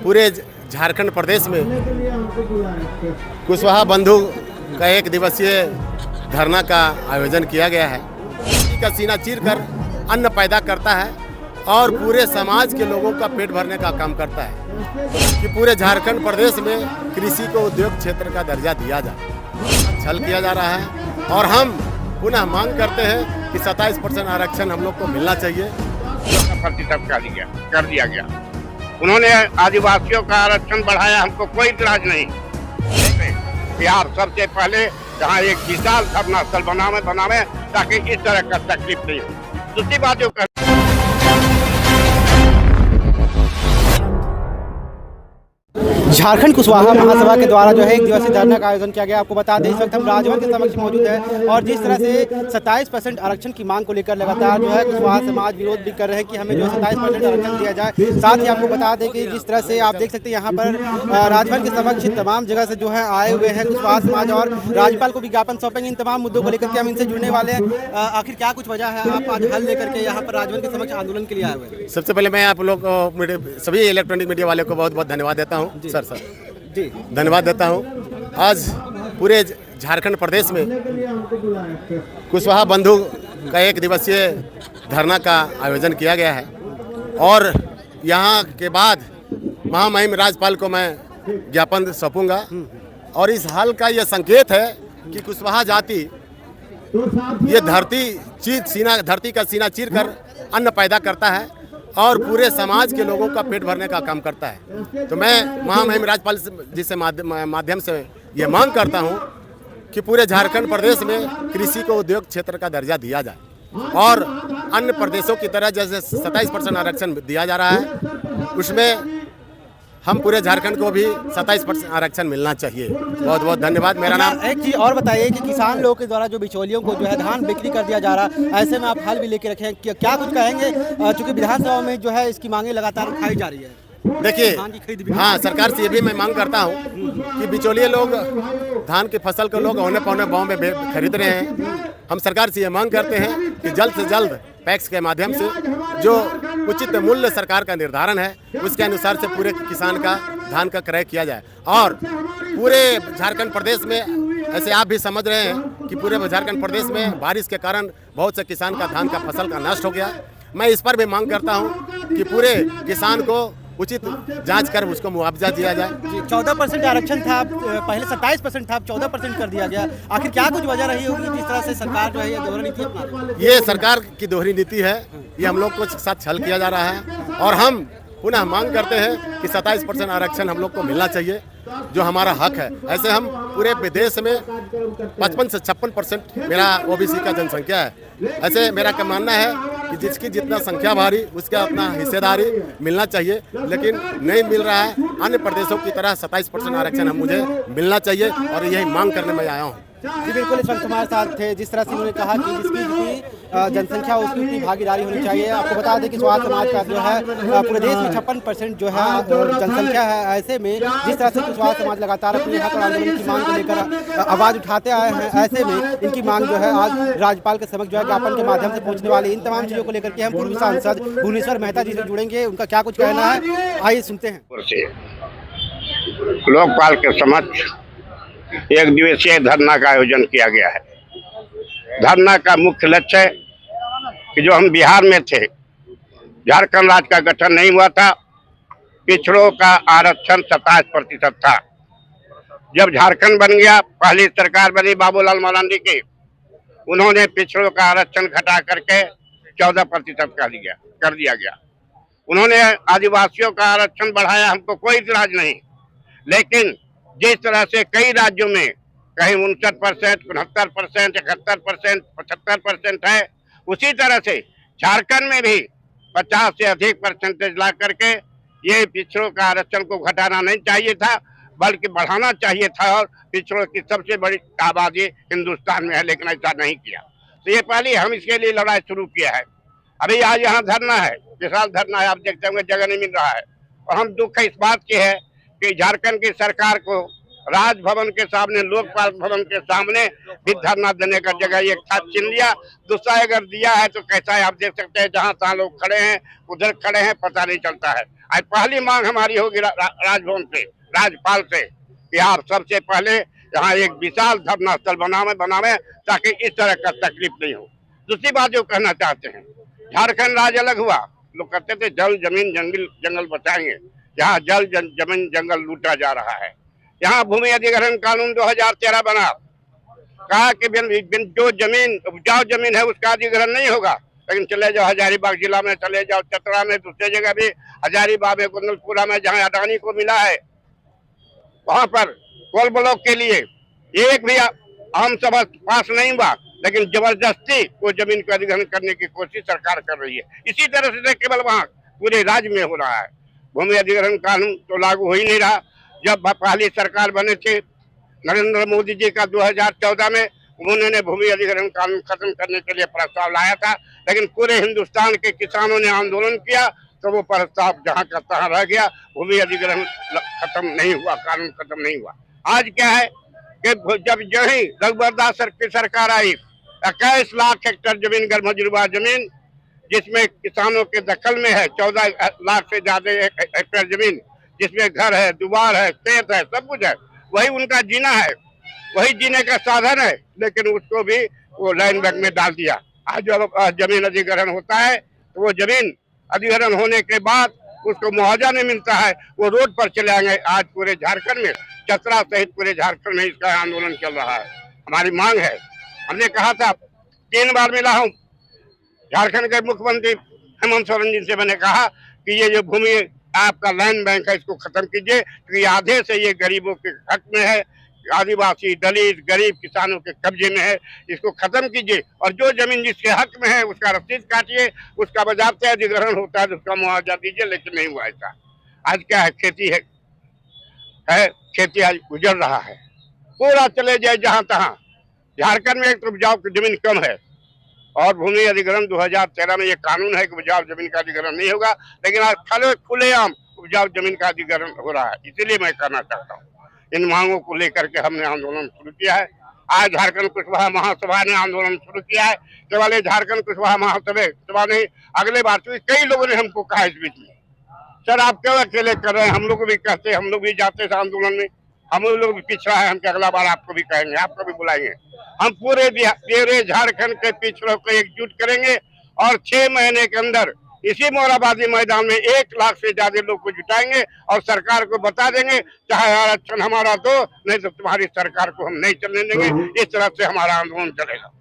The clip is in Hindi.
पूरे झारखंड प्रदेश में कुशवाहा बंधु का एक दिवसीय धरना का आयोजन किया गया है। किसी का सीना चीरकर अन्न पैदा करता है और पूरे समाज के लोगों का पेट भरने का काम करता है कि पूरे झारखंड प्रदेश में कृषि को उद्योग क्षेत्र का दर्जा दिया जाए। छल किया जा रहा है और हम पुनः मांग करते हैं कि 27% आरक्षण हम लोग को मिलना चाहिए। प्रतिशत कर दिया गया। उन्होंने आदिवासियों का आरक्षण बढ़ाया, हमको कोई इतराज नहीं। बिहार सबसे पहले जहाँ एक विशाल धरना स्थल बनावे ताकि इस तरह का तकलीफ नहीं हो। दूसरी बात जो झारखंड कुशवाहा महासभा के द्वारा जो है एक दिवसीय धरना का आयोजन किया गया। आपको बता दें इस वक्त हम राजभवन के समक्ष मौजूद है और जिस तरह से 27% आरक्षण की मांग को लेकर लगातार जो है कुशवाहा समाज विरोध भी कर रहे हैं कि हमें जो 27% आरक्षण दिया जाए। साथ ही आपको बता दें कि जिस तरह से आप देख सकते हैं यहाँ पर राजभवन के समक्ष तमाम जगह से जो है आए हुए हैं कुशवाहा समाज और राज्यपाल को विज्ञापन सौंपेंगे इन तमाम मुद्दों को लेकर के हम इनसे जुड़ने वाले हैं। आखिर क्या कुछ वजह है आप आज हल लेकर के यहाँ पर राजभवन के समक्ष आंदोलन के लिए आए हुए हैं? सबसे पहले मैं आप लोग सभी इलेक्ट्रॉनिक मीडिया वाले को बहुत बहुत धन्यवाद देता हूँ। सर जी धन्यवाद देता हूँ। आज पूरे झारखंड प्रदेश में कुशवाहा बंधु का एक दिवसीय धरना का आयोजन किया गया है और यहाँ के बाद महामहिम राज्यपाल को मैं ज्ञापन सौंपूंगा और इस हल का यह संकेत है कि कुशवाहा जाति ये धरती का सीना चीरकर अन्न पैदा करता है और पूरे समाज के लोगों का पेट भरने का काम करता है। तो मैं महामहिम राज्यपाल जी से माध्यम से ये मांग करता हूँ कि पूरे झारखंड प्रदेश में कृषि को उद्योग क्षेत्र का दर्जा दिया जाए और अन्य प्रदेशों की तरह जैसे 27% आरक्षण दिया जा रहा है उसमें हम पूरे झारखंड को भी 27% आरक्षण मिलना चाहिए। बहुत बहुत धन्यवाद। मेरा नाम एक चीज़ और बताइए कि किसान लोगों के द्वारा जो बिचौलियों को जो है धान बिक्री कर दिया जा रहा है, ऐसे में आप हल भी लेके रखे हैं, क्या कुछ कहेंगे? चूंकि विधानसभा में जो है इसकी मांगे लगातार उठाई जा रही है। देखिए, हाँ, सरकार से ये भी मैं मांग करता हूँ कि बिचौलिए लोग धान की फसल को लोग औने पौने भाव में खरीद रहे हैं। हम सरकार से ये मांग करते हैं कि जल्द से जल्द पैक्स के माध्यम से जो उचित मूल्य सरकार का निर्धारण है उसके अनुसार से पूरे किसान का धान का क्रय किया जाए। और पूरे झारखंड प्रदेश में ऐसे आप भी समझ रहे हैं कि पूरे झारखंड प्रदेश में बारिश के कारण बहुत से किसान का धान का फसल का नष्ट हो गया। मैं इस पर भी मांग करता हूं कि पूरे किसान को उचित जांच कर उसको मुआवजा दिया जाए। 14% आरक्षण था, पहले 27% था, अब 14% कर दिया गया। आखिर क्या कुछ वजह रही होगी जिस तरह से सरकार जो है ये दोहरी नीति अपना रही है? ये सरकार की दोहरी नीति है, ये हम लोग को साथ छल किया जा रहा है और हम पुनः मांग करते हैं कि 27% आरक्षण हम लोग को मिलना चाहिए जो हमारा हक है। ऐसे हम पूरे विदेश में 55 से 56% मेरा ओबीसी का जनसंख्या है। ऐसे मेरा क्या मानना है कि जिसकी जितना संख्या भारी उसका अपना हिस्सेदारी मिलना चाहिए, लेकिन नहीं मिल रहा है। अन्य प्रदेशों की तरह 27% आरक्षण मुझे मिलना चाहिए और यही मांग करने में आया हूँ। जी बिल्कुल, इस वक्त हमारे साथ थे। जिस तरह से उन्होंने कहा कि जिसकी जितनी जनसंख्या उसकी उतनी भागीदारी होनी चाहिए। आपको बता दें कि कुशवाहा समाज का जो है पूरे देश में 56% जो है जनसंख्या है। ऐसे में जिस तरह से कुशवाहा समाज लगातार अपने हक और आंदोलन की मांग को लेकर आवाज़ उठाते आए हैं, ऐसे में इनकी मांग जो है आज राज्यपाल के समक्ष जो है ज्ञापन के माध्यम से पहुँचने वाली। इन तमाम चीज़ों को लेकर के हम पूर्व सांसद भुवनेश्वर मेहता जी से जुड़ेंगे, उनका क्या कुछ कहना है, आइए सुनते हैं। लोकपाल के समक्ष एक दिवसीय धरना का आयोजन किया गया है। धरना का मुख्य लक्ष्य है कि जो हम बिहार में थे, झारखंड राज्य का गठन नहीं हुआ था, पिछड़ों का आरक्षण 27% था। जब झारखंड बन गया, पहली सरकार बनी बाबूलाल मरांडी की, उन्होंने पिछड़ों का आरक्षण घटा करके 14% कर दिया गया। उन्होंने आदिवासियों का आरक्षण बढ़ाया, हमको कोई इतराज नहीं। लेकिन जिस तरह से कई राज्यों में कहीं 59%, 69%, 71%, 75% है, उसी तरह से झारखंड में भी 50 से अधिक परसेंटेज ला करके ये पिछड़ों का आरक्षण को घटाना नहीं चाहिए था, बल्कि बढ़ाना चाहिए था। और पिछड़ों की सबसे बड़ी आबादी हिंदुस्तान में है, लेकिन ऐसा नहीं किया। तो ये पहले हम इसके लिए लड़ाई शुरू किया है। अभी आज यहाँ धरना है, विशाल धरना है, आप देखते होंगे जगह नहीं मिल रहा है। और हम दुख इस बात की है कि झारखंड की सरकार को राजभवन के सामने, लोकपाल भवन के सामने भी धरना देने का जगह एक था, छीन लिया। दूसरा अगर दिया है तो कैसा है आप देख सकते हैं, जहाँ तहाँ लोग खड़े हैं, उधर खड़े हैं, पता नहीं चलता है। आज पहली मांग हमारी होगी राजभवन से, राज्यपाल से, कि आप सबसे पहले यहाँ एक विशाल धरना स्थल बनावे ताकि इस तरह का तकलीफ नहीं हो। दूसरी बात जो कहना चाहते हैं, झारखंड राज्य अलग हुआ, लोग कहते थे जल जमीन जंगल बचाएंगे, यहाँ जल जमीन जंगल लूटा जा रहा है। यहाँ भूमि अधिग्रहण कानून 2013 बना, कहा कि जो जमीन उपजाऊ जमीन है उसका अधिग्रहण नहीं होगा, लेकिन चले जाओ हजारीबाग जिला में, चले जाओ चतरा में, दूसरे जगह भी, हजारीबाग में, कुंदलपुरा में, जहां अडानी को मिला है, वहां पर कोल ब्लॉक के लिए एक भी आम सभा पास नहीं हुआ, लेकिन जबरदस्ती वो जमीन का अधिग्रहण करने की कोशिश सरकार कर रही है। इसी तरह से केवल वहाँ पूरे राज्य में हो रहा है। भूमि अधिग्रहण कानून तो लागू हो ही नहीं रहा। जब पहली सरकार बने थे नरेंद्र मोदी जी का 2014 में, उन्होंने भूमि अधिग्रहण कानून खत्म करने के लिए प्रस्ताव लाया था, लेकिन पूरे हिंदुस्तान के किसानों ने आंदोलन किया तो वो प्रस्ताव जहां का तहां रह गया, भूमि अधिग्रहण खत्म नहीं हुआ, कानून खत्म नहीं हुआ। आज क्या है कि जब जो ही रघुवर दास की सरकार आई, 21 लाख हेक्टेयर जमीन गर्भजुर्बा जमीन जिसमें किसानों के दखल में है, 14 लाख से ज्यादा हेक्टेयर जमीन जिसमें घर है, दुआर है, खेत है, सब कुछ है, वही उनका जीना है, वही जीने का साधन है, लेकिन उसको भी वो लैंड बैंक में डाल दिया। आज जब जमीन अधिग्रहण होता है तो वो जमीन अधिग्रहण होने के बाद उसको मुआवजा नहीं मिलता है, वो रोड पर चले आएंगे। आज पूरे झारखंड में, चतरा सहित पूरे झारखंड में इसका आंदोलन चल रहा है। हमारी मांग है, हमने कहा था, 3 बार मिला हूँ झारखंड के मुख्यमंत्री हेमंत सोरेन जी से, मैंने कहा कि ये जो भूमि आपका लैंड बैंक है इसको खत्म कीजिए, क्योंकि आधे से ये गरीबों के हक में है, आदिवासी, दलित, गरीब किसानों के कब्जे में है, इसको खत्म कीजिए और जो जमीन जिसके हक में है उसका रसीद काटिए, उसका बाज़ाब्ते अधिग्रहण होता है तो उसका मुआवजा दीजिए, लेकिन नहीं हुआ ऐसा। आज क्या है, खेती है खेती आज गुजर रहा है, पूरा चले जाए जहां तहां। झारखंड में एक तो उपजाऊ की जमीन कम है और भूमि अधिग्रहण 2013 में ये कानून है कि उपजाऊ जमीन का अधिग्रहण नहीं होगा, लेकिन आज खुलेआम उपजाऊ जमीन का अधिग्रहण हो रहा है। इसीलिए मैं कहना चाहता हूँ, इन मांगों को लेकर के हमने आंदोलन शुरू किया है। आज झारखंड कुशवाहा महासभा ने आंदोलन शुरू किया है। केवल झारखंड कुशवाहा महासभा नहीं, अगले बार तो कई लोगों ने हमको कहा इस बीच में, सर आप क्यों अकेले कर रहे हैं, हम लोग भी कहते, हम लोग भी जाते थे आंदोलन में, हम लोग भी पिछड़ा है, हम अगला बार आपको भी कहेंगे, आपको भी बुलाएंगे। हम पूरे झारखंड के पिछड़ों को एकजुट करेंगे और 6 महीने के अंदर इसी मोराबादी मैदान में 1 लाख से ज्यादा लोग को जुटाएंगे और सरकार को बता देंगे, चाहे आरक्षण हमारा दो, नहीं तो तुम्हारी सरकार को हम नहीं चलने देंगे। इस तरह से हमारा आंदोलन चलेगा।